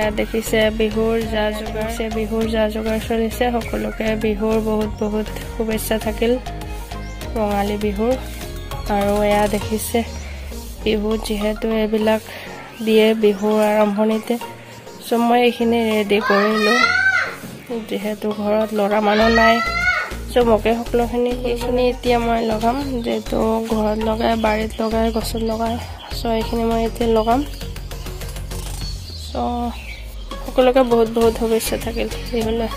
ইয়াত দেখিছে বিহুৰ যা যোগাৰ চলিছে সকলোকে বিহুৰ বহুত বহুত শুভেচ্ছা থাকিল ৰঙালী বিহুৰ আৰু এয়া দেখিছে বিহু যিহেতু এইবিলাক দিয়ে বিহুৰ আৰম্ভণিতে সো মই এইখিনি ৰেডি কৰিলো যেহেতু ঘৰত লৰা মানুহ নাই সো মকে সকলোখিনি এইখিনি এতিয়া মই লগাম যেটো ঘৰত লগাই বাৰীত লগাই গছত লগাই সো এইখিনি মই এতিয়া লগাম সো সকলোকে বহুত বহুত শুভেচ্ছা থাকিল বিহুলৈ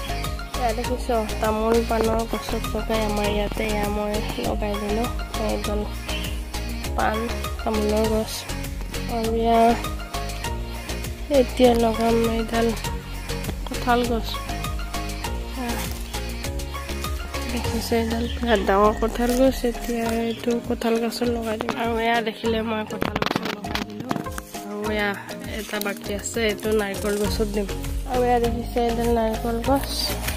এয়া দেখিছো তামোল পানৰ গছত লগাই আমাৰ ইয়াতে এয়া মই লগাই দিলো এইডাল পান তামোলৰ গছ আৰু ইয়াৰ এতিয়া লগাম এইডাল কঁঠাল গছ দেখিছে এইডাল বিৰাট ডাঙৰ কঁঠাল গছ এতিয়া এইটো কঁঠাল গছত লগাই দিম আৰু এয়া দেখিলে মই কঁঠাল গছত লগাই দিলো আৰু এয়া এটা বাকী আছে এইটো নাৰিকল গছত দিম আৰু এয়া দেখিছে এইডাল নাৰিকল গছ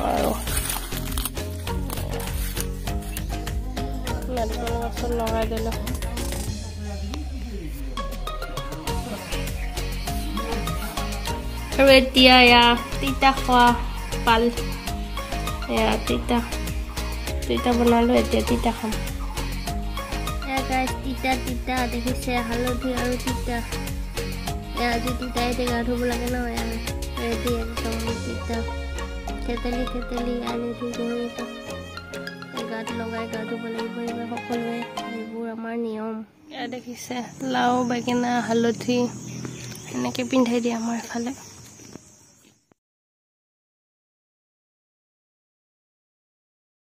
আৰু নাৰিকল গছত লগাই দিলো আৰু এতিয়া এয়া তিতা খোৱা পাল এয়া তিতা বনালো এতিয়া তিতা খাম এয়া গাইছ তিতা দেখিছে হালধি আৰু তিতা এয়া আজি তিতাই গা ধুব লাগে ন এয়া ৰেডি একদম তিতা থেতেলি আনি দি কৰিব গাত লগাই গা ধুব লাগিব এইবোৰ সকলোৱে এইবোৰ আমাৰ নিয়ম এয়া দেখিছে লাও বেঙেনা হালধি এনেকৈ পিন্ধাই দিয়ে আমাৰ এফালে